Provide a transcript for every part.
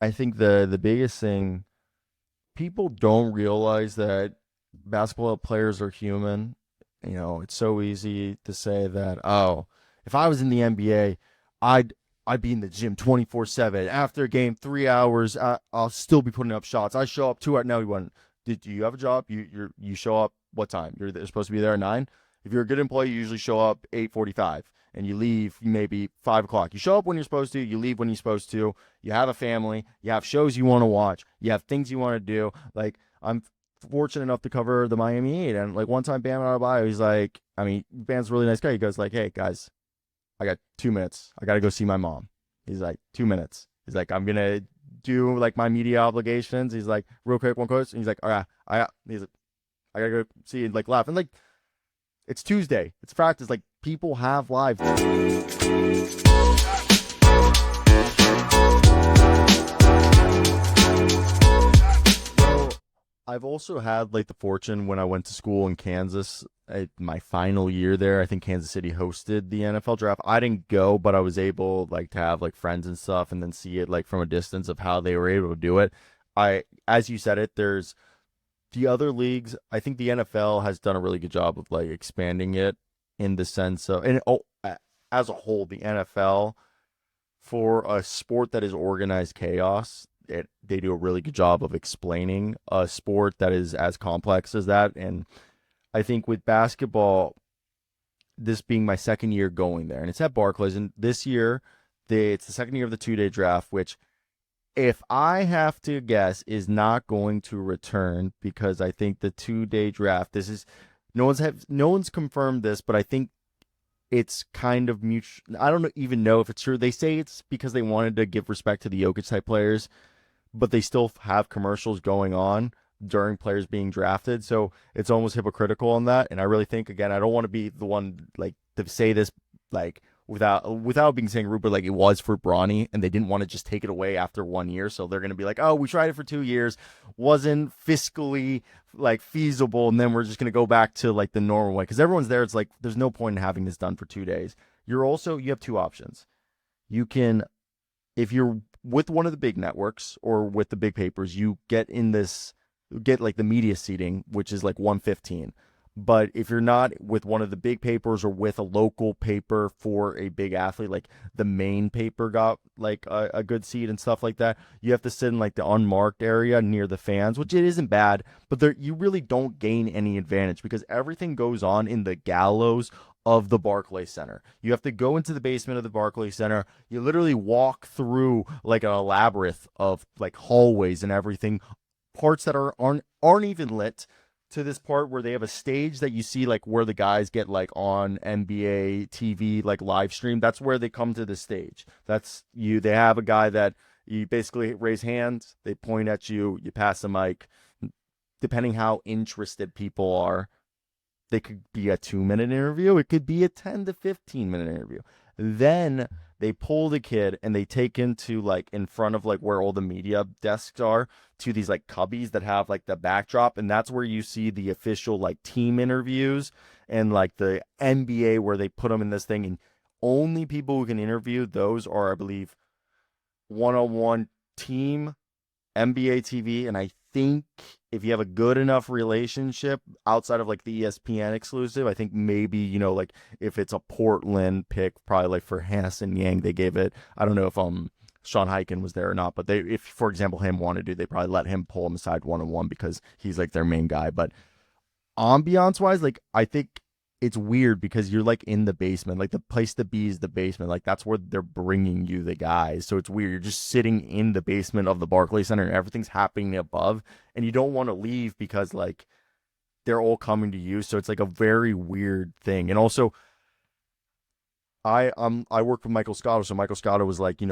I think the biggest thing, people don't realize that basketball players are human. It's so easy to say that, oh, if I was in the NBA, I'd I'd be in the gym 24/7. After a game, 3 hours, I'll still be putting up shots. I show up 2 hours. No, you went. Did you have a job? You show up what time? You're supposed to be there at 9. If you're a good employee, you usually show up 8:45, and you leave maybe 5 o'clock. You show up when you're supposed to. You leave when you're supposed to. You have a family. You have shows you want to watch. You have things you want to do. Like, I'm fortunate enough to cover the Miami Heat, and like one time Bam Adebayo, he's like, I mean, Bam's a really nice guy. He goes like, "Hey guys, I got 2 minutes. I got to go see my mom." He's like, 2 minutes. He's like, I'm gonna do like my media obligations. He's like, real quick, one coach. And he's like, all right, he's like, I gotta go see and like laugh. And like, it's Tuesday. It's practice. Like, people have lives. So I've also had like the fortune when I went to school in Kansas, my final year there. I think Kansas City hosted the NFL draft. I didn't go, but I was able like to have like friends and stuff, and then see it like from a distance of how they were able to do it. As you said it, there's the other leagues. I think the NFL has done a really good job of like expanding it in the sense of, and as a whole, the NFL, for a sport that is organized chaos, they do a really good job of explaining a sport that is as complex as that. And I think with basketball, this being my second year going there, and it's at Barclays, and this year, it's the second year of the 2 day draft, which, if I have to guess, is not going to return, because I think the 2 day draft, this is, no one's confirmed this, but I think it's kind of mutual. I don't even know if it's true. They say it's because they wanted to give respect to the Jokic type players, but they still have commercials going on during players being drafted. So it's almost hypocritical on that. And I really think, again, I don't want to be the one like to say this like without being saying rude, but like, it was for Bronny, and they didn't want to just take it away after 1 year. So they're gonna be like, oh, we tried it for 2 years, wasn't fiscally like feasible, and then we're just gonna go back to like the normal way. Because everyone's there. It's like there's no point in having this done for 2 days. You have two options. You can, if you're with one of the big networks or with the big papers, you get like the media seating, which is like 115. But if you're not with one of the big papers or with a local paper for a big athlete, like the main paper got like a good seat and stuff like that, you have to sit in like the unmarked area near the fans, which it isn't bad, but there you really don't gain any advantage because everything goes on in the gallows of the Barclays Center. You have to go into the basement of the Barclays Center. You literally walk through like a labyrinth of like hallways and everything, parts that aren't even lit, to this part where they have a stage that you see like where the guys get like on NBA TV like live stream. That's where they come to the stage. That's you. They have a guy that you basically raise hands, they point at you, you pass the mic. Depending how interested people are, they could be a 2 minute interview. It could be a 10 to 15 minute interview. Then they pull the kid and they take him to like in front of like where all the media desks are, to these like cubbies that have like the backdrop. And that's where you see the official like team interviews and like the NBA where they put them in this thing. And only people who can interview those are, I believe, 101 team NBA TV, and I think if you have a good enough relationship outside of like the ESPN exclusive, I think maybe, like if it's a Portland pick, probably like for Hansen Yang, they gave it. I don't know if Sean Hyken was there or not, but they, if for example him wanted to, they probably let him pull him aside 1-on-1 because he's like their main guy. But ambiance wise, like I think it's weird because you're like in the basement, like the place to be is the basement, like that's where they're bringing you the guys. So it's weird. You're just sitting in the basement of the Barclays Center and everything's happening above, and you don't want to leave because like they're all coming to you. So it's like a very weird thing. And also, I work with Michael Scotto, so Michael Scotto was like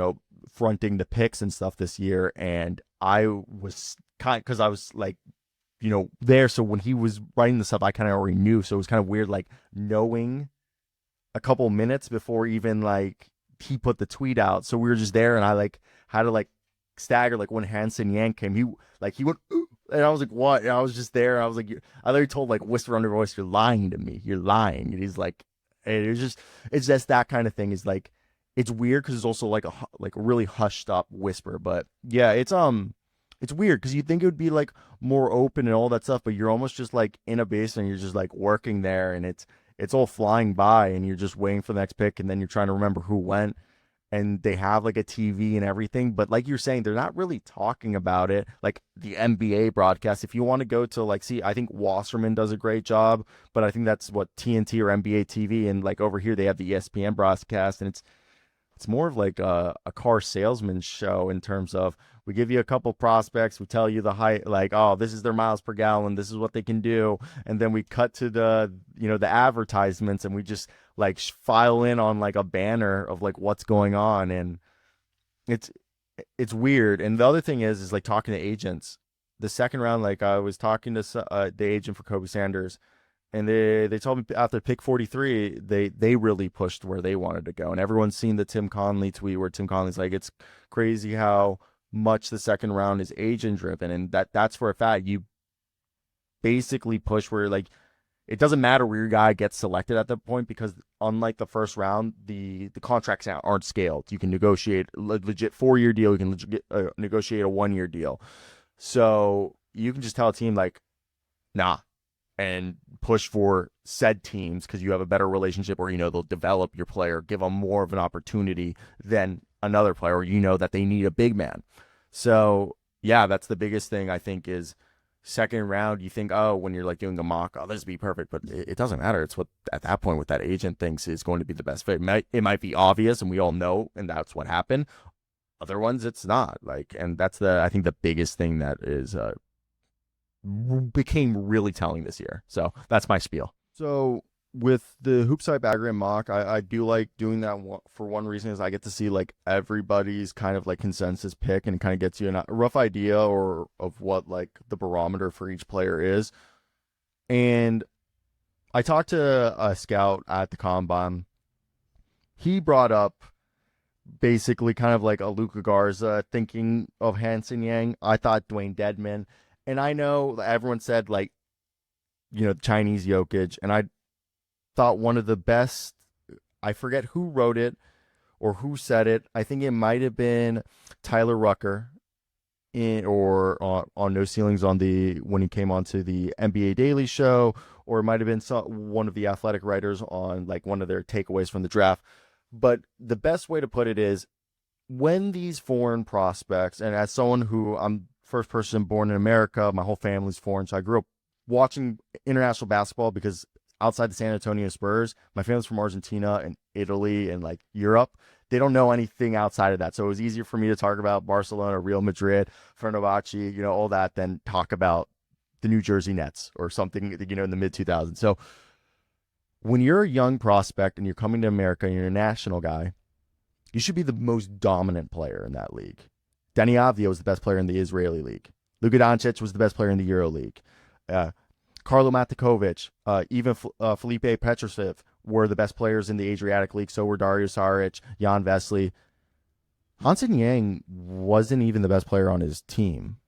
fronting the picks and stuff this year, and I was because I was like there. So when he was writing this up, I kind of already knew. So it was kind of weird, like knowing a couple minutes before even like he put the tweet out. So we were just there, and I like had to like stagger. Like when Hansen Yang came, he went, "Ooh," and I was like, what? And I was just there. And I was like, I literally told like whisper under voice, "You're lying to me. You're lying." And he's like, and it's just that kind of thing is like, it's weird because it's also like a really hushed up whisper. But yeah, it's weird because you think it would be like more open and all that stuff, but you're almost just like in a basement, you're just like working there, and it's all flying by, and you're just waiting for the next pick, and then you're trying to remember who went, and they have like a TV and everything, but like you're saying, they're not really talking about it. Like the NBA broadcast, if you want to go to like see, I think Wasserman does a great job, but I think that's what TNT or NBA TV, and like over here they have the ESPN broadcast, and it's more of like a car salesman show in terms of we give you a couple prospects, we tell you the height, like, oh, this is their miles per gallon, this is what they can do, and then we cut to the advertisements, and we just like file in on like a banner of like what's going on, and it's it's weird. And the other thing is like talking to agents. The second round, like I was talking to the agent for Kobe Sanders, and they told me after pick 43, they really pushed where they wanted to go. And everyone's seen the Tim Conley tweet where Tim Conley's like, it's crazy how much the second round is agent driven, and that's for a fact. You basically push where like it doesn't matter where your guy gets selected at that point, because unlike the first round, the contracts aren't scaled. You can negotiate a legit 4-year deal. You can negotiate a 1-year deal. So you can just tell a team like, nah, and push for said teams because you have a better relationship, or they'll develop your player, give them more of an opportunity than another player, or that they need a big man. So yeah, that's the biggest thing I think is second round. You think, oh, when you're like doing a mock, oh, this would be perfect, but it doesn't matter. It's what at that point what that agent thinks is going to be the best fit. It might be obvious, and we all know, and that's what happened. Other ones, it's not. Like, and that's I think the biggest thing that is became really telling this year. So that's my spiel. So with the HoopsHype aggregate mock, I do like doing that for one reason is I get to see like everybody's kind of like consensus pick, and kind of gets you a rough idea or of what like the barometer for each player is. And I talked to a scout at the combine. He brought up basically kind of like a Luka Garza thinking of Hansen Yang. I thought Dwayne Dedman. And I know everyone said like, Chinese Jokic, and I thought one of the best, I forget who wrote it or who said it. I think it might have been Tyler Rucker on No Ceilings when he came onto the NBA Daily Show, or it might have been one of the athletic writers on like one of their takeaways from the draft. But the best way to put it is when these foreign prospects, and as someone who I'm first person born in America, my whole family's foreign, so I grew up watching international basketball because outside the San Antonio Spurs, my family's from Argentina and Italy and like Europe. They don't know anything outside of that. So it was easier for me to talk about Barcelona, Real Madrid, Fenerbahce, all that, than talk about the New Jersey Nets or something, in the mid 2000s. So when you're a young prospect and you're coming to America and you're a national guy, you should be the most dominant player in that league. Deni Avdija was the best player in the Israeli league. Luka Doncic was the best player in the Euro League. Karlo Matikovic, even Felipe Petrushev were the best players in the Adriatic League. So were Dario Saric, Jan Vesely. Hansen Yang wasn't even the best player on his team.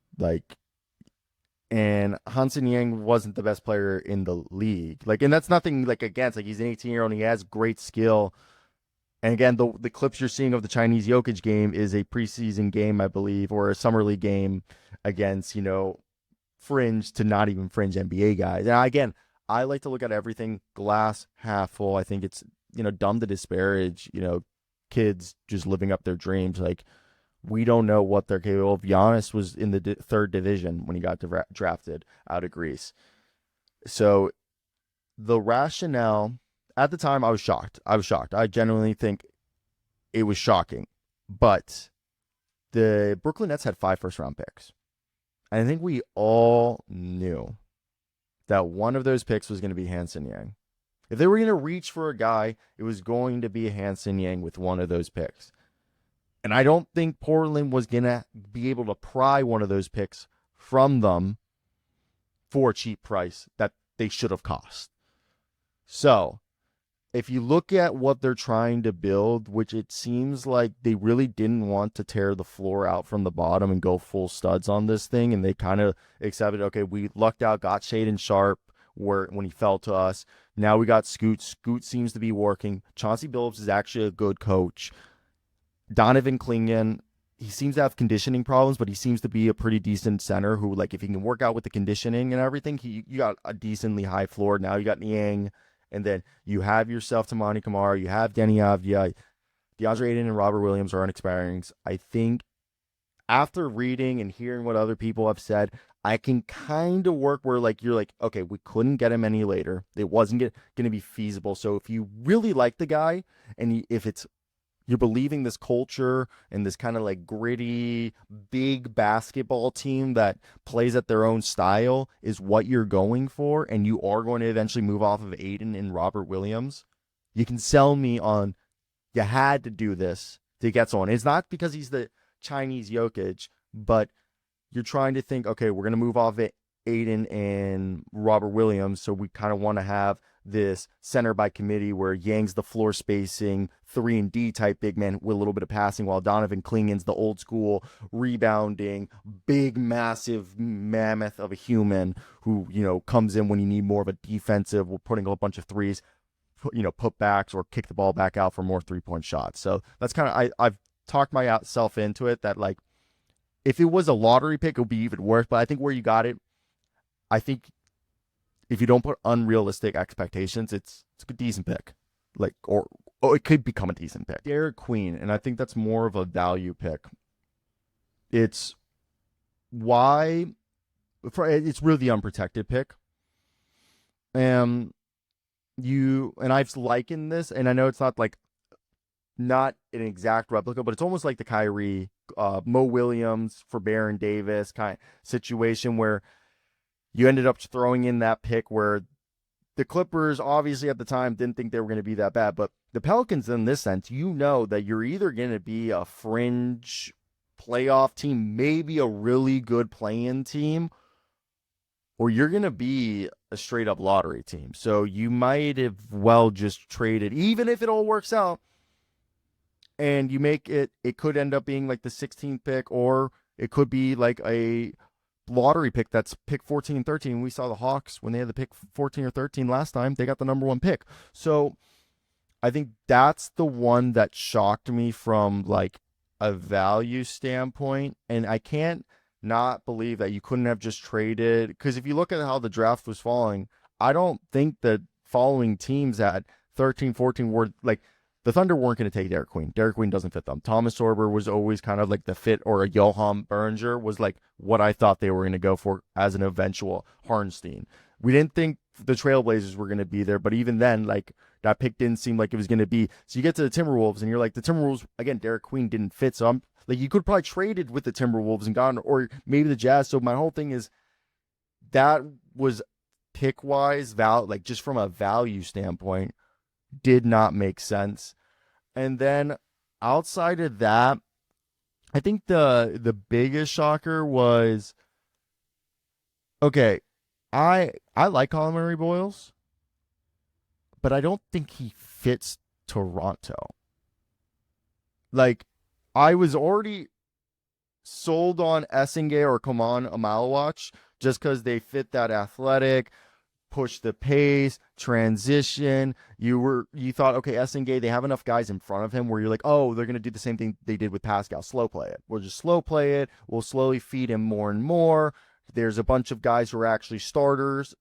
And Hansen Yang wasn't the best player in the league. And that's nothing against. He's an 18-year-old and he has great skill. And again, the clips you're seeing of the Chinese Jokic game is a preseason game, I believe, or a summer league game against, fringe to not even fringe NBA guys. And again, I like to look at everything glass half full. I think it's, dumb to disparage, kids just living up their dreams. We don't know what they're capable of. Giannis was in the third division when he got drafted out of Greece. So the rationale, at the time, I was shocked. I genuinely think it was shocking. But the Brooklyn Nets had 5 first-round picks. And I think we all knew that one of those picks was going to be Hansen Yang. If they were going to reach for a guy, it was going to be Hansen Yang with one of those picks. And I don't think Portland was going to be able to pry one of those picks from them for a cheap price that they should have cost. So if you look at what they're trying to build, which it seems like they really didn't want to tear the floor out from the bottom and go full studs on this thing, and they kind of accepted, okay, we lucked out, got Shaedon Sharpe when he fell to us. Now we got Scoot. Scoot seems to be working. Chauncey Billups is actually a good coach. Donovan Clingan, he seems to have conditioning problems, but he seems to be a pretty decent center who, like, if he can work out with the conditioning and everything, you got a decently high floor. Now you got Niang, and then you have yourself Tamani Kamara, you have Denny Avdia, DeAndre Ayton and Robert Williams are unexpiring. I think after reading and hearing what other people have said, I can kind of work where like you're like, okay, we couldn't get him any later. It wasn't going to be feasible. So if you really like the guy and if it's you're believing this culture and this kind of like gritty, big basketball team that plays at their own style is what you're going for, and you are going to eventually move off of Aiden and Robert Williams, you can sell me on you had to do this to get someone. It's not because he's the Chinese Jokic, but you're trying to think, okay, we're going to move off it, Aiden and Robert Williams, so we kind of want to have this center by committee where Yang's the floor spacing 3-and-D type big man with a little bit of passing, while Donovan Clingan's the old school rebounding, big, massive mammoth of a human who, comes in when you need more of a defensive, we're putting a bunch of threes, putbacks or kick the ball back out for more 3-point shots. So that's kind of, I've talked myself into it that like, if it was a lottery pick, it would be even worse. But I think where you got it, I think if you don't put unrealistic expectations, it's a decent pick. Like, or it could become a decent pick. Derek Queen, and I think that's more of a value pick. It's it's really the unprotected pick. And I've likened this, and I know it's not an exact replica, but it's almost like the Kyrie, Mo Williams for Baron Davis kind of situation where you ended up throwing in that pick where the Clippers obviously at the time didn't think they were going to be that bad, but the Pelicans in this sense, that you're either going to be a fringe playoff team, maybe a really good play-in team, or you're going to be a straight-up lottery team. So you might have well just traded, even if it all works out, and you make it could end up being like the 16th pick, or it could be like a lottery pick that's pick 14 and 13. We saw the Hawks when they had the pick 14 or 13 last time, they got the number 1 pick. So I think that's the one that shocked me from like a value standpoint. And I can't not believe that you couldn't have just traded, because if you look at how the draft was falling, I don't think that following teams at 13, 14 were like, the Thunder weren't going to take Derek Queen. Derek Queen doesn't fit them. Thomas Sorber was always kind of like the fit, or a Johan Berger was like what I thought they were going to go for as an eventual Harnstein. We didn't think the Trailblazers were going to be there, but even then, like, that pick didn't seem like it was going to be. So you get to the Timberwolves, and you're like, the Timberwolves, again, Derek Queen didn't fit. So I'm like, you could probably traded with the Timberwolves and gotten, or maybe the Jazz. So my whole thing is that was pick-wise, like just from a value standpoint, did not make sense. And then outside of that, I think the biggest shocker was, okay, I like Colin Murray Boyles, but I don't think he fits Toronto. Like, I was already sold on Essengay or Khaman Maluach just because they fit that athletic, push the pace, transition. You thought, okay, Essengay, they have enough guys in front of him where you're like, oh, they're going to do the same thing they did with Pascal. Slow play it. We'll just slow play it. We'll slowly feed him more and more. There's a bunch of guys who are actually starters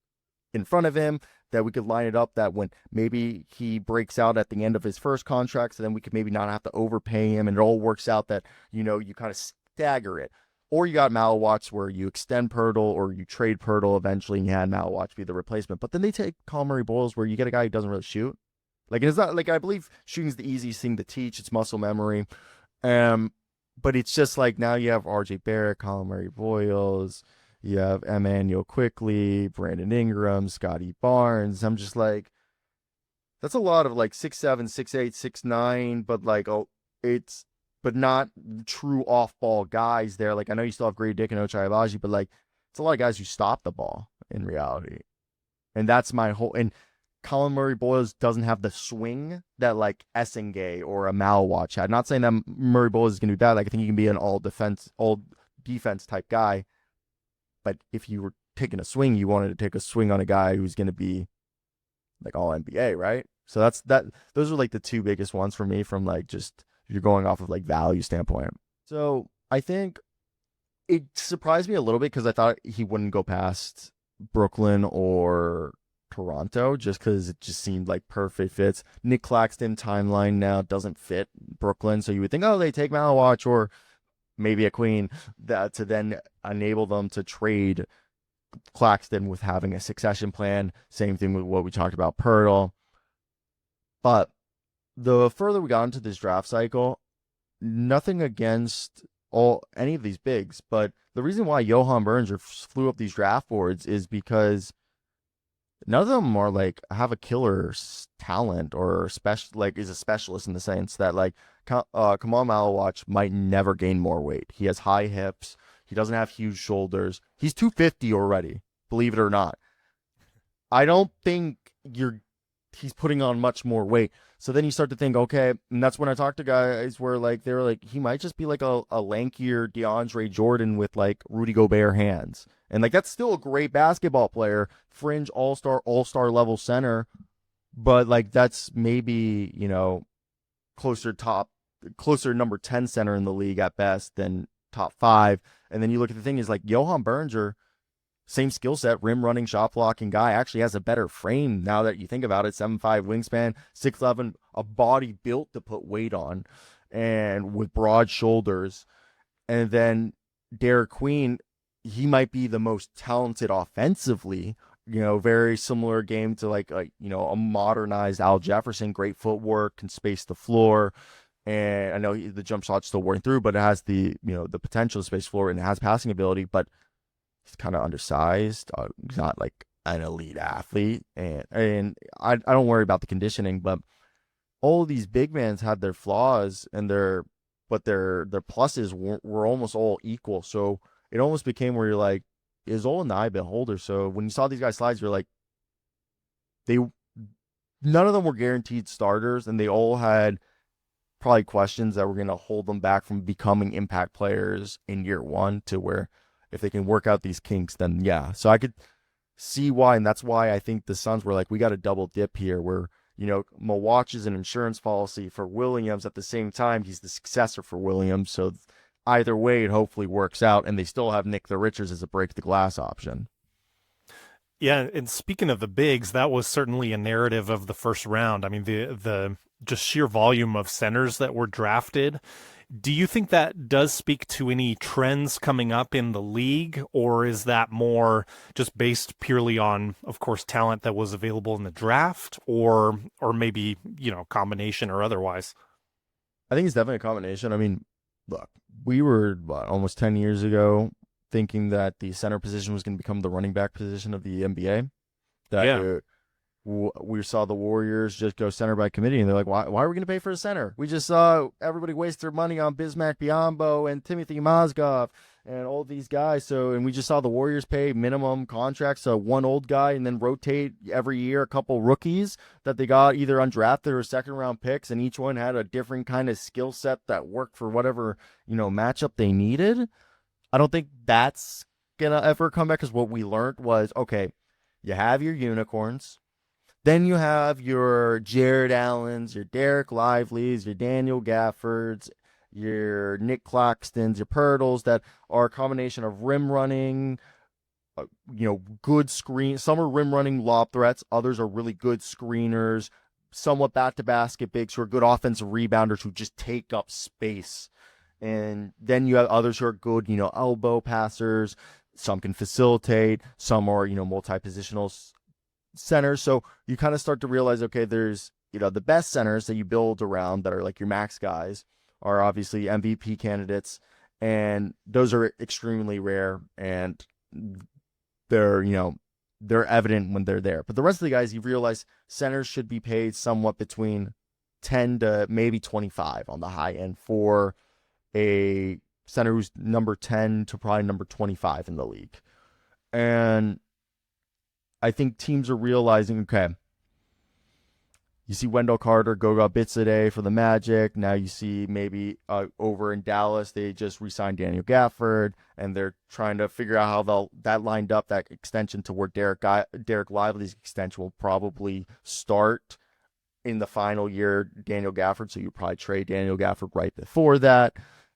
in front of him that we could line it up that when maybe he breaks out at the end of his first contract, so then we could maybe not have to overpay him, and it all works out that, you kind of stagger it. Or you got Maluach where you extend Pirtle or you trade Pirtle eventually, and you had Maluach be the replacement. But then they take Colin Murray Boyles where you get a guy who doesn't really shoot. Like, it's not like, I believe shooting's the easiest thing to teach. It's muscle memory. But it's just like, now you have RJ Barrett, Colin Murray Boyles, you have Emmanuel Quickly, Brandon Ingram, Scotty Barnes. I'm just like, that's a lot of like 6'7", 6'8", 6'9", but like, but not true off-ball guys there. Like, I know you still have Gray Dick and Ochai Agbaji, but like, it's a lot of guys who stop the ball in reality. And that's my whole. And Colin Murray Boyles doesn't have the swing that like Essengay or a Maluach had. Not saying that Murray Boyles is going to be bad. Like, I think he can be an all defense type guy. But if you were taking a swing, you wanted to take a swing on a guy who's going to be like all NBA, right? So those are like the two biggest ones for me from like just you're going off of like value standpoint. So I think it surprised me a little bit because I thought he wouldn't go past Brooklyn or Toronto just because it just seemed like perfect fits. Nick Claxton timeline now doesn't fit Brooklyn, so you would think, oh, they take Maluach or maybe a Queen that to then enable them to trade Claxton with having a succession plan. Same thing with what we talked about Pirtle. But the further we got into this draft cycle, nothing against any of these bigs, but the reason why Johan Berger flew up these draft boards is because none of them are like have a killer talent or special like is a specialist in the sense that like Khaman Maluach might never gain more weight. He has high hips. He doesn't have huge shoulders. He's 250 already, believe it or not. I don't think he's putting on much more weight. So then you start to think, okay, and that's when I talk to guys where like they're like he might just be like a lankier DeAndre Jordan with like Rudy Gobert hands. And like that's still a great basketball player, fringe all-star level center, but like that's maybe, closer number 10 center in the league at best than top 5. And then you look at the thing is like Johan Berger, same skill set, rim running, shot blocking guy, actually has a better frame now that you think about it. 7'5" wingspan, 6'11", a body built to put weight on, and with broad shoulders. And then Derek Queen, he might be the most talented offensively. Very similar game to like a modernized Al Jefferson. Great footwork, can space the floor. And I know the jump shot's still working through, but it has the potential to space floor and it has passing ability. But he's kind of undersized. He's not like an elite athlete, and I don't worry about the conditioning, but all of these big men had their flaws and their pluses were almost all equal. So it almost became where you're like, is all an eye beholder. So when you saw these guys slides, you're like, none of them were guaranteed starters, and they all had probably questions that were going to hold them back from becoming impact players in year one, to where if they can work out these kinks, then yeah. So I could see why, and that's why I think the Suns were like, we got a double dip here where, Maluach is an insurance policy for Williams. At the same time, he's the successor for Williams. So either way, it hopefully works out, and they still have Nick the Richards as a break the glass option. Yeah, and speaking of the bigs, that was certainly a narrative of the first round. I mean, the just sheer volume of centers that were drafted. Do you think that does speak to any trends coming up in the league, or is that more just based purely on, of course, talent that was available in the draft, or maybe, combination or otherwise? I think it's definitely a combination. I mean, look, we were almost 10 years ago thinking that the center position was going to become the running back position of the NBA. Yeah. We saw the Warriors just go center by committee, and they're like, why are we going to pay for a center? We just saw everybody waste their money on Bismack Biyombo and Timothy Mozgov and all these guys. And we just saw the Warriors pay minimum contracts to one old guy and then rotate every year a couple rookies that they got either undrafted or second round picks, and each one had a different kind of skill set that worked for whatever, matchup they needed. I don't think that's going to ever come back, because what we learned was, okay, you have your unicorns. Then you have your Jared Allens, your Derek Lively's, your Daniel Gaffords, your Nick Claxtons, your Pirtles that are a combination of rim running, good screen. Some are rim running lob threats. Others are really good screeners, somewhat back-to-basket bigs who are good offensive rebounders who just take up space. And then you have others who are good, elbow passers. Some can facilitate. Some are, multi-positional centers. So you kind of start to realize, okay, there's, the best centers that you build around that are like your max guys are obviously MVP candidates, and those are extremely rare, and they're, they're evident when they're there. But the rest of the guys, you realize centers should be paid somewhat between 10 to maybe 25 on the high end for a center who's number 10 to probably number 25 in the league. And I think teams are realizing, okay, you see Wendell Carter, Goga Bitsadeh for the Magic. Now you see maybe over in Dallas, they just re-signed Daniel Gafford, and they're trying to figure out how that lined up, that extension to where Derek Lively's extension will probably start in the final year Daniel Gafford, so you probably trade Daniel Gafford right before that,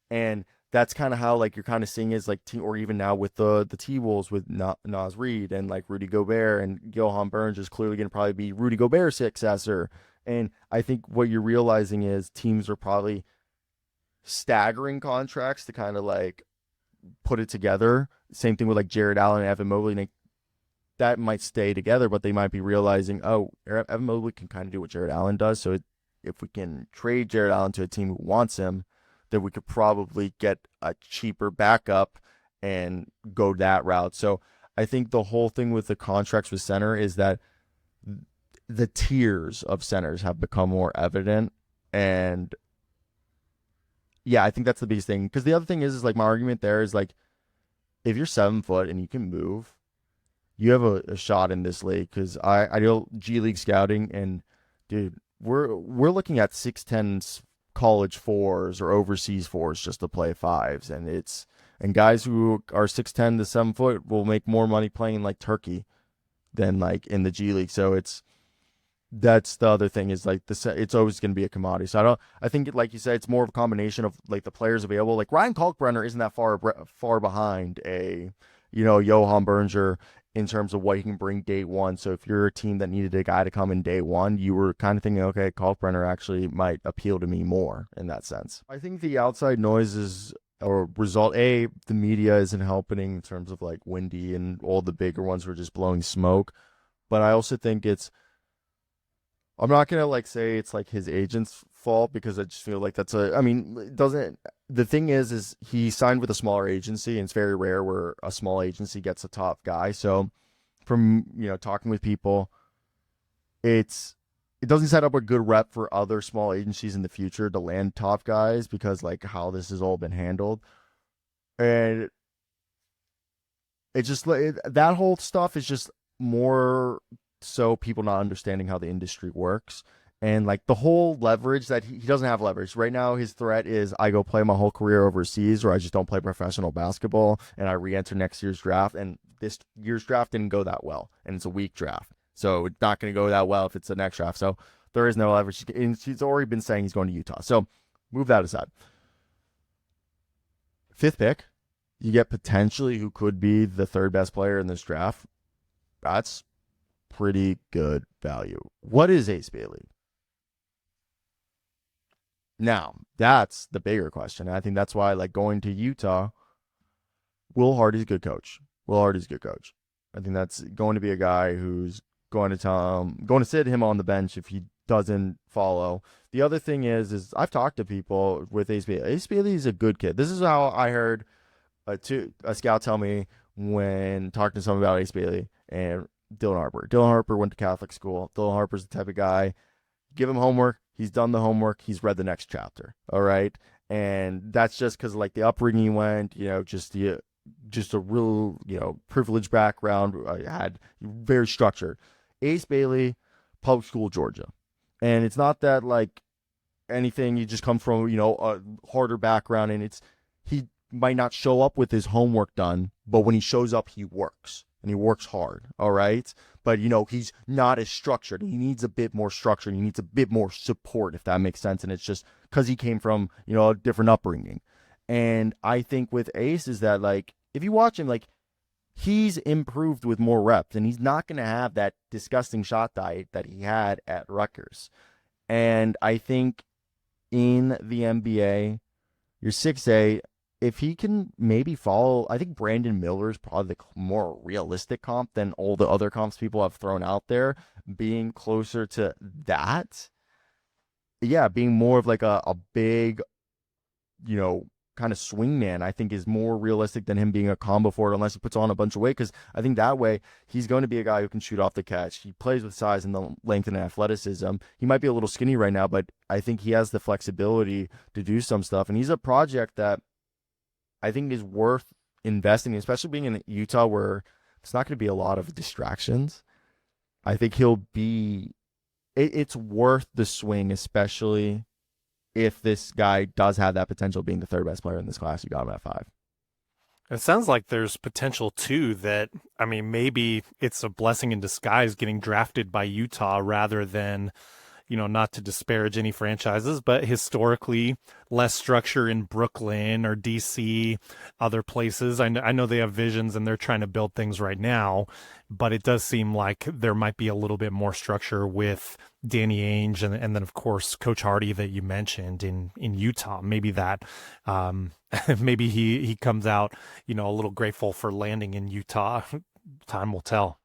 and that's kind of how like you're kind of seeing is like or even now with the T Wolves with Naz Reid and like Rudy Gobert and Johan Burns is clearly going to probably be Rudy Gobert's successor, and I think what you're realizing is teams are probably staggering contracts to kind of like put it together. Same thing with like Jared Allen and Evan Mobley. And that might stay together, but they might be realizing, oh, Evan Mobley can kind of do what Jared Allen does. So if we can trade Jared Allen to a team who wants him, then we could probably get a cheaper backup and go that route. So I think the whole thing with the contracts with center is that the tiers of centers have become more evident. And yeah, I think that's the biggest thing. Because the other thing is like my argument there is like, if you're 7 foot and you can move, you have a shot in this league. Because I do G League scouting, and dude, we're looking at 6'10" college fours or overseas fours just to play fives, and guys who are 6'10" to 7 foot will make more money playing like Turkey than like in the G League. So that's the other thing is like it's always going to be a commodity. So I think like you said, it's more of a combination of like the players available. Like Ryan Kalkbrenner isn't that far behind a Johan Berger in terms of what he can bring day one. So if you're a team that needed a guy to come in day one, you were kind of thinking, okay, Kalkbrenner actually might appeal to me more in that sense. I think the outside noise is or result the media isn't helping in terms of like Windy and all the bigger ones were just blowing smoke. But I also think I'm not gonna like say it's like his agent's fault because I just feel like it doesn't. The thing is he signed with a smaller agency, and it's very rare where a small agency gets a top guy. So from talking with people, it doesn't set up a good rep for other small agencies in the future to land top guys because like how this has all been handled, and that whole stuff is just more so people not understanding how the industry works and like the whole leverage that he doesn't have leverage right now. His threat is I go play my whole career overseas or I just don't play professional basketball and I re-enter next year's draft, and this year's draft didn't go that well and it's a weak draft, so it's not going to go that well if it's the next draft. So there is no leverage, and he's already been saying he's going to Utah, so move that aside. 5th pick, you get potentially who could be the 3rd best player in this draft. That's pretty good value. What is Ace Bailey? Now, that's the bigger question. I think that's why, like, going to Utah, Will Hardy's a good coach. I think that's going to be a guy who's going to sit him on the bench if he doesn't follow. The other thing is I've talked to people with Ace Bailey. Ace Bailey is a good kid. This is how I heard a scout tell me when talking to someone about Ace Bailey and Dylan Harper. Dylan Harper went to Catholic school. Dylan Harper's the type of guy, give him homework, he's done the homework, he's read the next chapter. All right. And that's just because like the upbringing he went, just a real, privileged background. Had very structured. Ace Bailey, public school, Georgia. And it's not that like anything, you just come from, a harder background, and he might not show up with his homework done, but when he shows up, he works. And he works hard, all right? But, he's not as structured. He needs a bit more structure. And he needs a bit more support, if that makes sense. And it's just because he came from, a different upbringing. And I think with Ace is that, like, if you watch him, like, he's improved with more reps. And he's not going to have that disgusting shot diet that he had at Rutgers. And I think in the NBA, you're 6'8", if he can maybe follow, I think Brandon Miller is probably the more realistic comp than all the other comps people have thrown out there, being closer to that. Yeah, being more of like a big, kind of swingman, I think is more realistic than him being a combo forward unless he puts on a bunch of weight, because I think that way he's going to be a guy who can shoot off the catch. He plays with size and the length and athleticism. He might be a little skinny right now, but I think he has the flexibility to do some stuff, and he's a project that I think is worth investing in, especially being in Utah where it's not going to be a lot of distractions. I think it's worth the swing, especially if this guy does have that potential of being the 3rd best player in this class. You got him at 5. It sounds like there's potential too that, maybe it's a blessing in disguise getting drafted by Utah rather than, not to disparage any franchises, but historically less structure in Brooklyn or DC, other places. I know they have visions and they're trying to build things right now, but it does seem like there might be a little bit more structure with Danny Ainge and then of course Coach Hardy that you mentioned in Utah. Maybe that maybe he comes out, a little grateful for landing in Utah. Time will tell.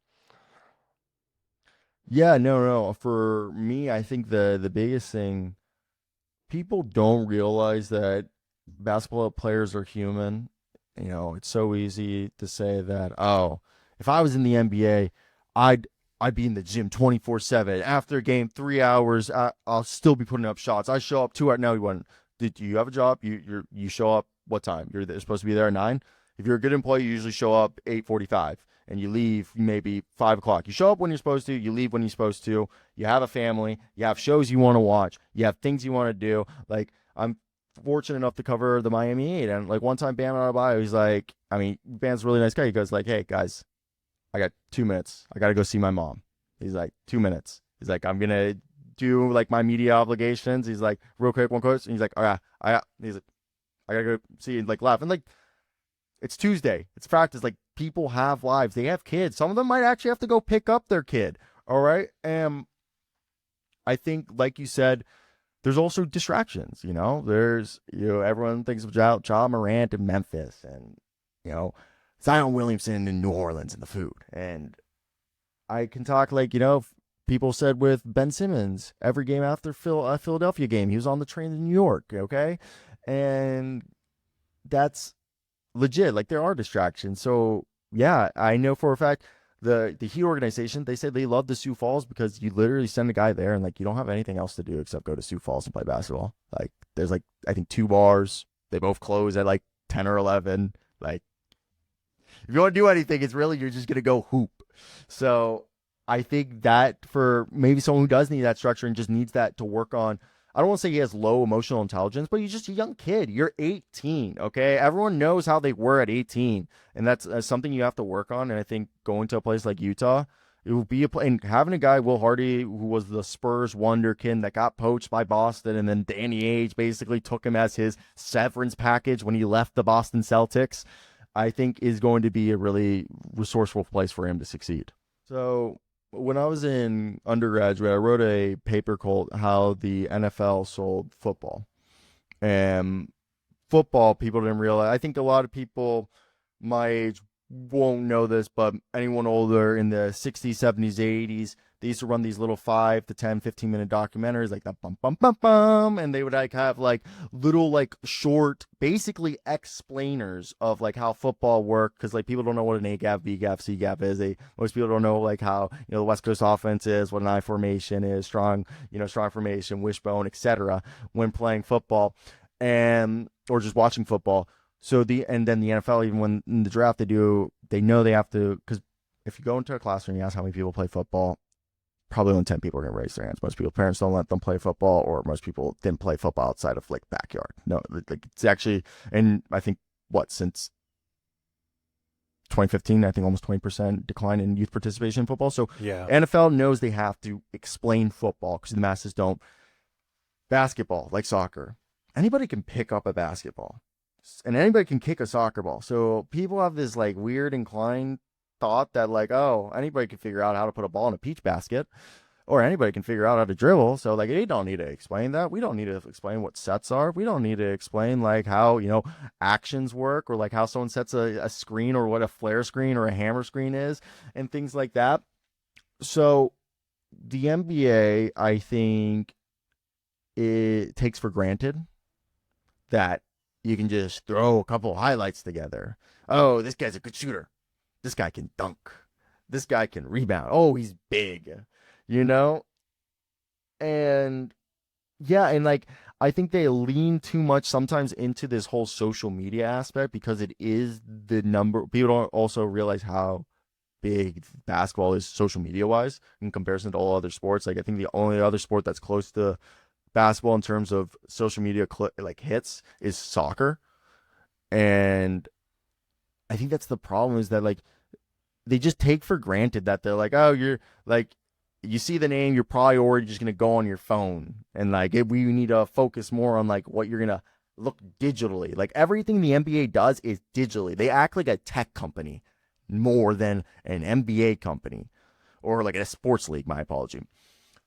Yeah, no, no. For me, I think the biggest thing, people don't realize that basketball players are human. It's so easy to say that, oh, if I was in the NBA, I'd I'd be in the gym 24/7. After a game, 3 hours, I'll still be putting up shots. I show up 2 hours. No, you wouldn't. Did you have a job? You show up what time? You're supposed to be there at 9. If you're a good employee, you usually show up 8:45 and you leave maybe 5 o'clock. You show up when you're supposed to. You leave when you're supposed to. You have a family. You have shows you want to watch. You have things you want to do. Like I'm fortunate enough to cover the Miami Heat, and like one time Bam out of bio, he's like, I mean, Bam's a really nice guy. He goes like, hey guys, I got 2 minutes. I got to go see my mom. He's like, 2 minutes. He's like, I'm gonna do like my media obligations. He's like, real quick, one quote. And he's like, oh yeah, he's like, I gotta go see and like laugh. And like, it's Tuesday. It's practice. Like, people have lives. They have kids. Some of them might actually have to go pick up their kid. All right. And I think, like you said, there's also distractions. There's, everyone thinks of Ja Morant in Memphis and, Zion Williamson in New Orleans and the food. And I can talk like, people said with Ben Simmons, every game after Philadelphia game, he was on the train to New York. Okay. And that's legit. Like, there are distractions. So yeah, I know for a fact the Heat organization, they said they love the Sioux Falls because you literally send a guy there and like you don't have anything else to do except go to Sioux Falls and play basketball. Like, there's like I think 2 bars. They both close at like 10 or 11. Like, if you want to do anything, it's really you're just gonna go hoop. So I think that for maybe someone who does need that structure and just needs that to work on, I don't want to say he has low emotional intelligence, but he's just a young kid. You're 18, okay? Everyone knows how they were at 18, and that's something you have to work on. And I think going to a place like Utah, it will be and having a guy, Will Hardy, who was the Spurs wonderkin that got poached by Boston, and then Danny Ainge basically took him as his severance package when he left the Boston Celtics, I think is going to be a really resourceful place for him to succeed. So when I was in undergraduate, I wrote a paper called How the NFL Sold Football. And football, people didn't realize. I think a lot of people my age won't know this, but anyone older in the 60s, 70s, 80s, they used to run these little 5 to 10, 15-minute documentaries like that, bum, bum, bum, bum. And they would like have like little like short, basically explainers of like how football worked. Cause like people don't know what an A gap, B gap, C gap is. Most people don't know like how, the West Coast offense is, what an I formation is, strong formation, wishbone, etc. when playing football or just watching football. And then the NFL, even when in the draft, they know they have to, because if you go into a classroom and you ask how many people play football, probably only 10 people are going to raise their hands. Most people, parents don't let them play football, or most people didn't play football outside of like backyard. No, like it's actually, and I think since 2015, I think almost 20% decline in youth participation in football. So Yeah. NFL knows they have to explain football because the masses don't. Basketball, like soccer, anybody can pick up a basketball and anybody can kick a soccer ball. So people have this like weird inclined thought that like, oh, anybody can figure out how to put a ball in a peach basket, or anybody can figure out how to dribble. So like, they don't need to explain that. We don't need to explain what sets are. We don't need to explain like how, actions work, or like how someone sets a screen, or what a flare screen or a hammer screen is, and things like that. So the NBA, I think, it takes for granted that you can just throw a couple of highlights together. Oh, this guy's a good shooter. This guy can dunk. This guy can rebound. Oh, he's big, And yeah, and like, I think they lean too much sometimes into this whole social media aspect because it is the number. People don't also realize how big basketball is social media wise in comparison to all other sports. Like, I think the only other sport that's close to basketball in terms of social media like hits is soccer. And I think that's the problem, is that like they just take for granted that they're like, oh, you're like, you see the name, you're probably already just gonna go on your phone, and like we need to focus more on like what you're gonna look digitally. Like everything the NBA does is digitally. They act like a tech company more than an NBA company or like a sports league. My apology.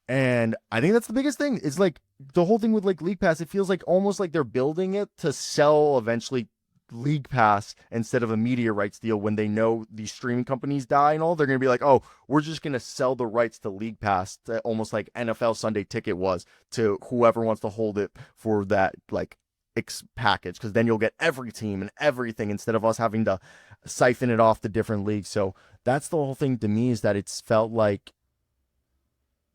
And I think that's the biggest thing. It's like the whole thing with like League Pass. It feels like almost like they're building it to sell eventually League Pass instead of a media rights deal when they know these streaming companies die and all. They're going to be like, oh, we're just going to sell the rights to League Pass, to almost like NFL Sunday Ticket was to whoever wants to hold it for that like package, because then you'll get every team and everything instead of us having to siphon it off the different leagues. So that's the whole thing to me, is that it's felt like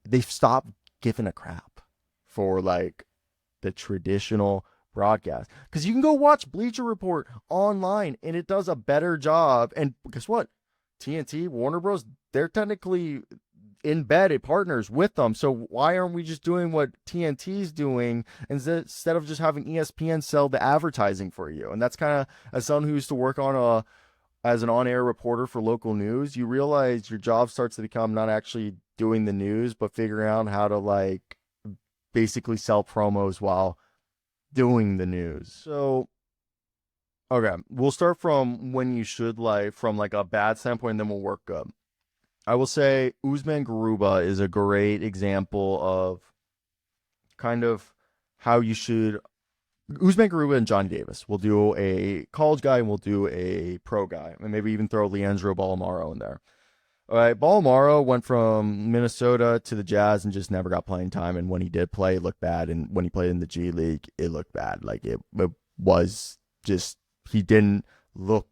they've stopped giving a crap for like the traditional broadcast, because you can go watch Bleacher Report online and it does a better job. And guess what? TNT, Warner Bros, they're technically embedded partners with them. So why aren't we just doing what TNT's doing instead of just having ESPN sell the advertising for you? And that's kind of, as someone who used to work on as an on-air reporter for local news, you realize your job starts to become not actually doing the news, but figuring out how to like basically sell promos while doing the news. So, okay, we'll start from when you should, like from like a bad standpoint, and then we'll work up. I will say Usman Garuba is a great example of kind of how you should. Usman Garuba and Johnny Davis. We'll do a college guy and we'll do a pro guy, and maybe even throw Leandro Ballamaro in there. All right, Ballamaro went from Minnesota to the Jazz and just never got playing time. And when he did play, it looked bad. And when he played in the G League, it looked bad. Like it was just, he didn't look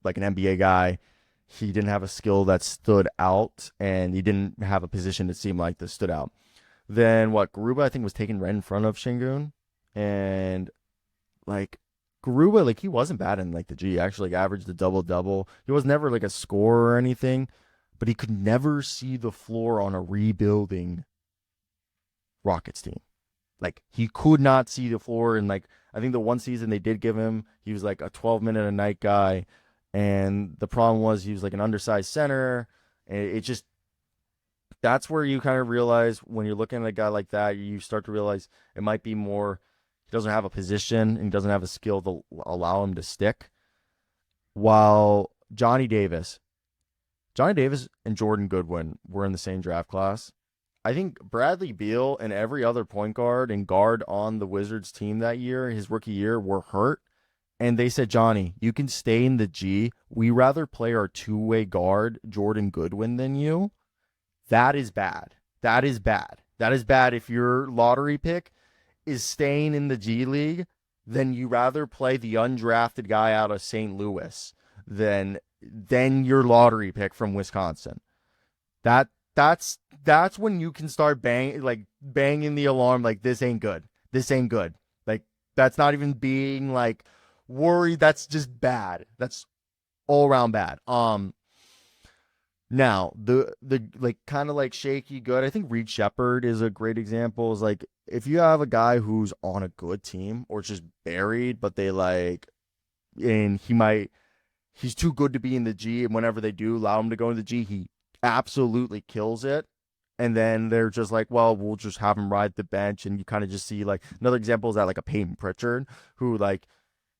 like an NBA guy. He didn't have a skill that stood out, and he didn't have a position that seemed like this stood out. Then what? Garuba, I think, was taken right in front of Şengün, and like Garuba, like he wasn't bad in like the G. Actually, like, averaged a double double. He was never like a scorer or anything, but he could never see the floor on a rebuilding Rockets team. Like he could not see the floor. And like I think the one season they did give him, he was like a 12-minute a night guy, and the problem was he was like an undersized center. And it just, that's where you kind of realize when you're looking at a guy like that, you start to realize it might be more he doesn't have a position and he doesn't have a skill to allow him to stick. While Johnny Davis and Jordan Goodwin were in the same draft class. I think Bradley Beal and every other point guard and guard on the Wizards team that year, his rookie year, were hurt. And they said, Johnny, you can stay in the G. We rather play our two-way guard, Jordan Goodwin, than you. That is bad. That is bad. That is bad if your lottery pick is staying in the G League, then you rather play the undrafted guy out of St. Louis than your lottery pick from Wisconsin. That's when you can start banging the alarm like this ain't good. This ain't good. Like that's not even being like worried. That's just bad. That's all around bad. Now the like kind of like shaky good. I think Reed Shepherd is a great example. Is like if you have a guy who's on a good team or just buried, but they like, and he's too good to be in the G, and whenever they do allow him to go in the G, he absolutely kills it. And then they're just like, well, we'll just have him ride the bench, and you kind of just see like another example is that like a Peyton Pritchard who like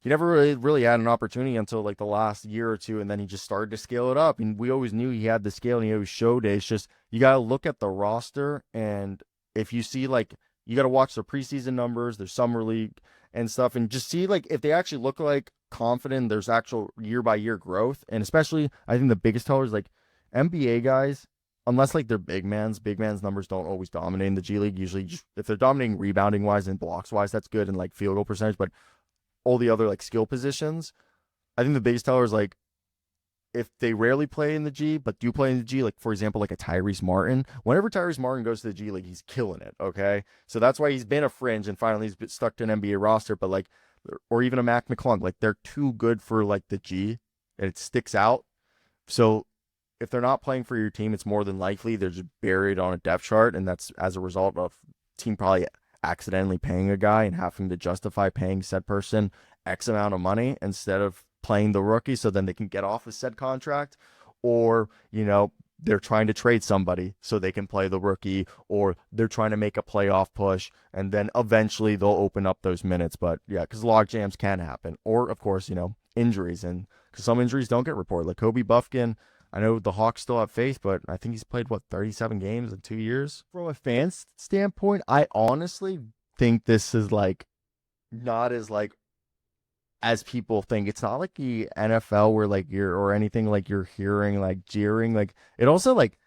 he never really had an opportunity until like the last year or two, and then he just started to scale it up. And we always knew he had the scale, and he always showed it. It's just you got to look at the roster, and if you see like you got to watch their preseason numbers, their summer league and stuff, and just see like if they actually look like confident. There's actual year by year growth, and especially I think the biggest teller is like NBA guys. Unless like they're big man's numbers don't always dominate in the G League. Usually, just, if they're dominating rebounding wise and blocks wise, that's good, and like field goal percentage, but all the other like skill positions, I think the biggest teller is like if they rarely play in the G, but do play in the G, like for example, like a Tyrese Martin. Whenever Tyrese Martin goes to the G League, he's killing it. Okay, so that's why he's been a fringe and finally he's been stuck to an NBA roster. But like, or even a Mac McClung, like they're too good for like the G, and it sticks out. So if they're not playing for your team, it's more than likely they're just buried on a depth chart, and that's as a result of team probably accidentally paying a guy and having to justify paying said person X amount of money instead of playing the rookie so then they can get off a said contract, or, you know, they're trying to trade somebody so they can play the rookie, or they're trying to make a playoff push, and then eventually they'll open up those minutes. But yeah, because log jams can happen, or of course, injuries, and because some injuries don't get reported. Like Kobe Buffkin, I know the Hawks still have faith, but I think he's played 37 games in 2 years. From a fan's standpoint, I honestly think this is like not as people think. It's not like the NFL where like you're or anything like you're hearing like jeering. Like it also like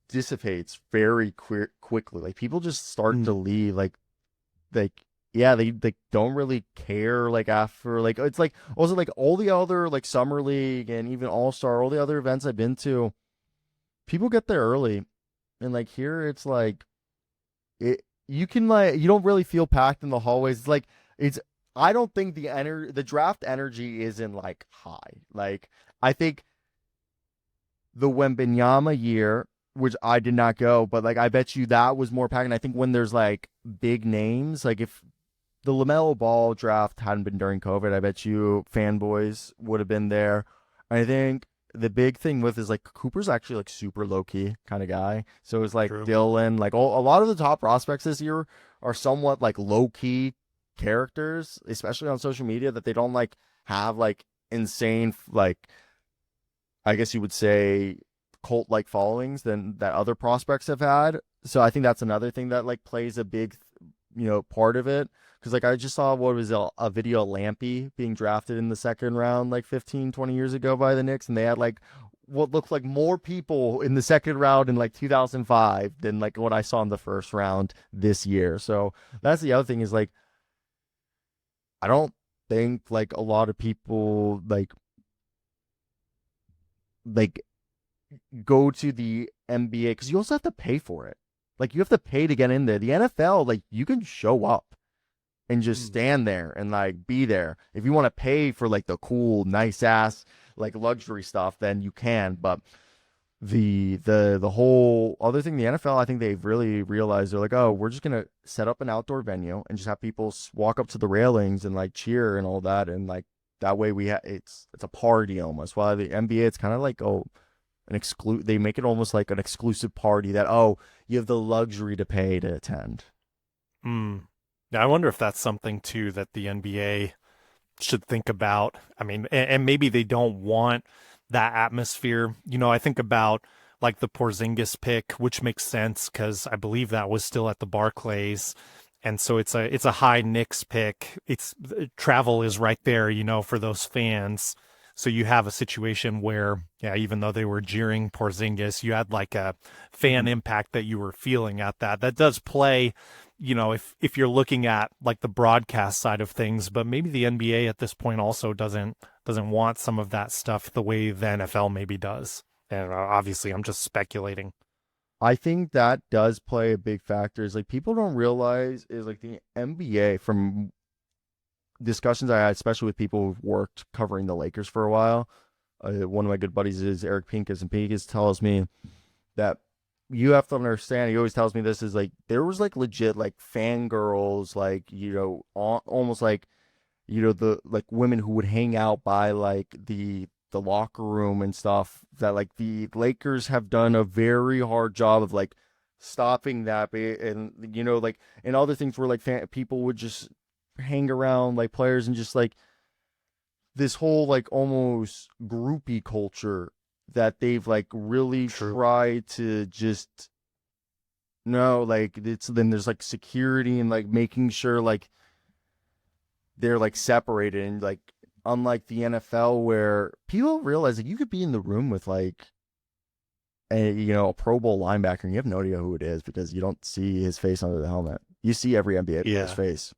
dissipates very quickly. Like people just start to leave. Like yeah, they don't really care. Like after like it's like also like all the other like summer league and even All Star, all the other events I've been to, people get there early, and like here it's like it. You can like you don't really feel packed in the hallways. It's like it's I don't think the draft energy isn't like high. Like I think the Wembenyama year, which I did not go, but like I bet you that was more packed. And I think when there's like big names, like if the LaMelo Ball draft hadn't been during COVID, I bet you fanboys would have been there. I think the big thing with is like Cooper's actually like super low key kind of guy. So it's like True. Dylan, like a lot of the top prospects this year are somewhat like low key characters, especially on social media, that they don't like have like insane like I guess you would say cult like followings than that other prospects have had. So I think that's another thing that like plays a big part of it. Because like I just saw what was a video of Lampy being drafted in the second round like 15-20 years ago by the Knicks, and they had like what looked like more people in the second round in like 2005 than like what I saw in the first round this year. So that's the other thing is like I don't think like a lot of people like go to the NBA because you also have to pay for it. Like you have to pay to get in there. The NFL, like you can show up and just stand there and like be there. If you want to pay for like the cool, nice ass like luxury stuff, then you can. But the whole other thing, the NFL, I think they've really realized they're like, oh, we're just gonna set up an outdoor venue and just have people walk up to the railings and like cheer and all that, and like that way it's a party almost. While the NBA, it's kind of like they make it almost like an exclusive party that you have the luxury to pay to attend. Now, I wonder if that's something too that the NBA should think about. I mean, and maybe they don't want that atmosphere. I think about like the Porzingis pick, which makes sense because I believe that was still at the Barclays. And so it's a high Knicks pick. Travel is right there, for those fans. So you have a situation where, yeah, even though they were jeering Porzingis, you had like a fan impact that you were feeling at that. That does play, if you're looking at like the broadcast side of things, but maybe the NBA at this point also doesn't want some of that stuff the way the NFL maybe does. And obviously, I'm just speculating. I think that does play a big factor. Is like people don't realize is like the NBA, from discussions I had, especially with people who've worked covering the Lakers for a while. One of my good buddies is Eric Pincus, and Pincus tells me that you have to understand. He always tells me this is like there was like legit like fangirls, like almost like the like women who would hang out by like the locker room and stuff. That like the Lakers have done a very hard job of like stopping that, and like and other things where like people would just hang around like players and just like this whole like almost groupie culture that they've like really tried to just like it's then there's like security and like making sure like they're like separated, and like unlike the NFL where people realize like you could be in the room with like a Pro Bowl linebacker and you have no idea who it is because you don't see his face under the helmet. You see every NBA player's face.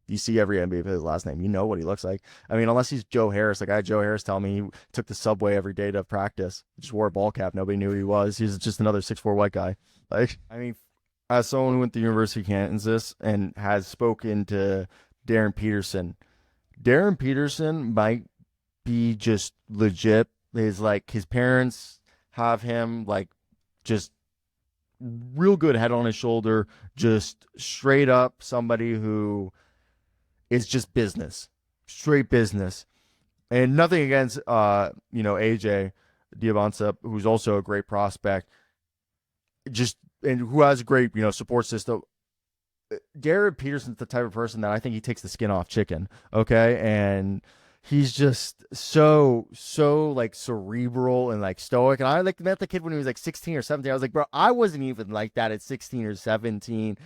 You see every NBA player's last name. You know what he looks like. I mean, unless he's Joe Harris. Like I had Joe Harris tell me he took the subway every day to practice. He just wore a ball cap. Nobody knew who he was. He's just another 6'4" white guy. Like, I mean, as someone who went to University of Kansas and has spoken to Darren Peterson might be just legit. His parents have him like just real good head on his shoulder, just straight up somebody who is just business, straight business, and nothing against AJ, Diabonsa, who's also a great prospect, just and who has a great support system. Jared Peterson's the type of person that I think he takes the skin off chicken. Okay, and he's just so like cerebral and like stoic. And I like met the kid when he was like 16 or 17. I was like, bro, I wasn't even like that at 16 or 17,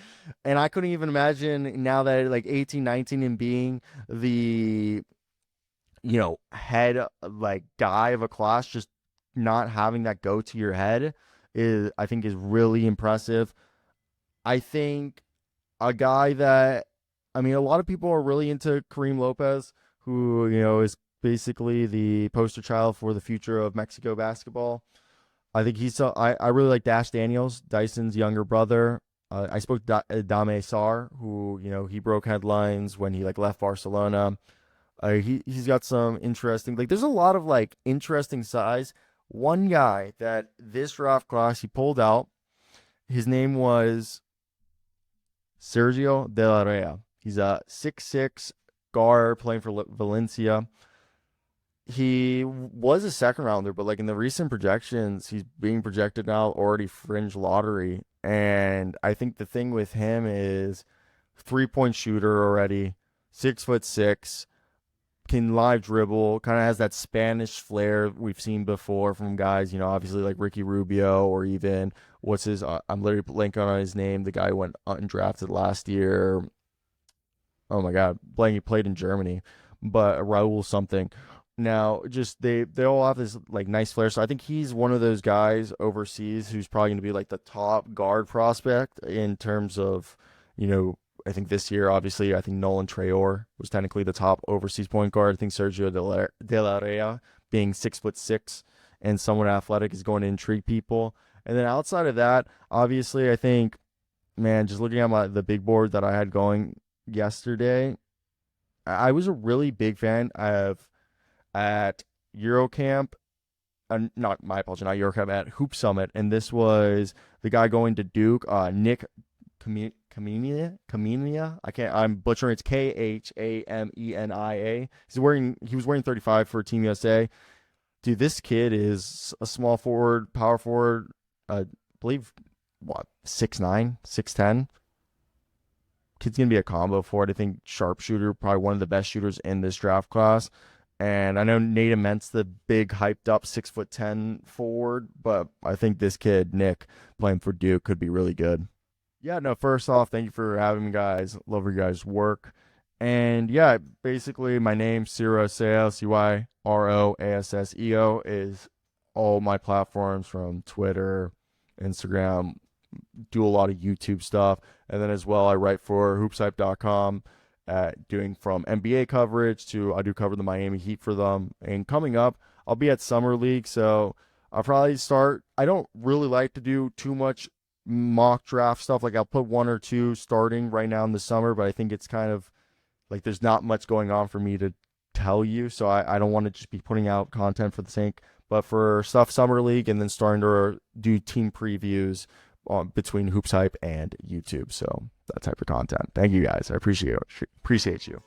and I couldn't even imagine now that like 18, 19, and being the head like guy of a class, just not having that go to your head is I think is really impressive. I think a guy that I mean a lot of people are really into Kareem Lopez, who is basically the poster child for the future of Mexico basketball. I think I really like Dash Daniels, Dyson's younger brother. I spoke to Dame Sarr, who he broke headlines when he like left Barcelona. He's got some interesting, like there's a lot of like interesting size. One guy that this draft class he pulled out, his name was Sergio De La Rea. He's a 6'6" guard playing for Valencia. He was a second rounder, but like in the recent projections, he's being projected now already fringe lottery. And I think the thing with him is 3-point shooter already, 6'6", can live dribble, kind of has that Spanish flair we've seen before from guys, obviously like Ricky Rubio, or even what's his, I'm literally blanking on his name, the guy who went undrafted last year. Oh my God, blank, he played in Germany, but Raul something. Now, just they all have this like nice flair, so I think he's one of those guys overseas who's probably going to be like the top guard prospect in terms of, I think this year, obviously, I think Nolan Traore was technically the top overseas point guard. I think Sergio De La Rea, being 6'6" and somewhat athletic, is going to intrigue people. And then outside of that, obviously, I think, man, just looking at the big board that I had going yesterday, I was a really big fan of at Eurocamp. Not my apology, not Eurocamp, at Hoop Summit, and this was the guy going to Duke, Nick Kamenia. I'm butchering. It's Khamenia. He was wearing 35 for Team USA. Dude, this kid is a small forward, power forward. I believe 6'9", 6'10". Kid's gonna be a combo forward. I think sharpshooter, probably one of the best shooters in this draft class. And I know Nate Immense, the big hyped up 6'10" forward, but I think this kid Nick playing for Duke could be really good. Yeah, no, first off, thank you for having me, guys. Love your guys' work. And yeah, basically, my name, Cyro Asseo, Cyroasseo, is all my platforms from Twitter, Instagram, do a lot of YouTube stuff. And then as well, I write for HoopsHype.com, doing from NBA coverage to I do cover the Miami Heat for them. And coming up, I'll be at Summer League, so I'll probably start. I don't really like to do too much mock draft stuff. Like I'll put one or two starting right now in the summer, but I think it's kind of like there's not much going on for me to tell you, so I don't want to just be putting out content for the sake. But for stuff Summer League, and then starting to do team previews between Hoops Hype and YouTube, so that type of content. Thank you guys, I appreciate you.